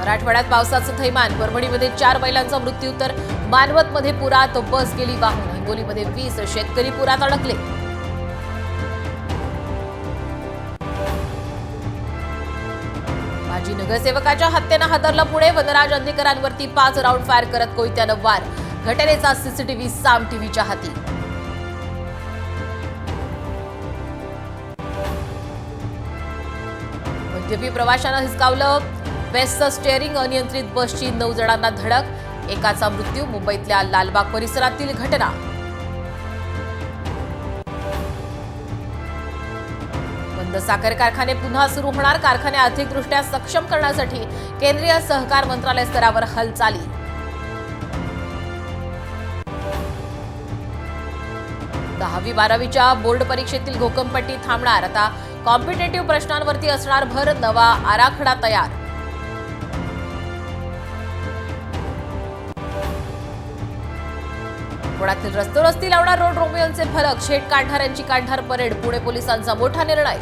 मराठवाड्यात पावसाचं थैमान. परभणीमध्ये 4 बैलांचा मृत्यू तर मानवतमध्ये पुरात बस गेली वाहून. हिंगोलीमध्ये 20 शेतकरी पुरात अडकले. माजी नगरसेवकाच्या हत्येनं हादरलं पुणे. वनराज अंधेकरांवरती 5 राऊंड फायर करत कोयत्यानं वार. घटनेचा सीसीटीव्ही साम टीव्हीच्या हाती. मद्यपी प्रवाशांना हिसकावलं वेस्टचं स्टीअरिंग. अनियंत्रित बसची 9 जणांना धडक. एकाचा मृत्यू. मुंबईतल्या लालबाग परिसरातील घटना. बंद साखर कारखाने पुन्हा सुरू होणार. कारखाने आर्थिकदृष्ट्या सक्षम करण्यासाठी केंद्रीय सहकार मंत्रालय स्तरावर हालचाली. दहावी 12वीच्या बोर्ड परीक्षेतील घोकंपट्टी थांबणार. आता कॉम्पिटेटिव्ह प्रश्नांवरती असणार भर. नवा आराखडा तयार. पुण्यातील रस्त्यावरती लावणार रोड रोमियोचे फलक. छेड काढणाऱ्यांची काढणार परेड. पुणे पोलिसांचा मोठा निर्णय.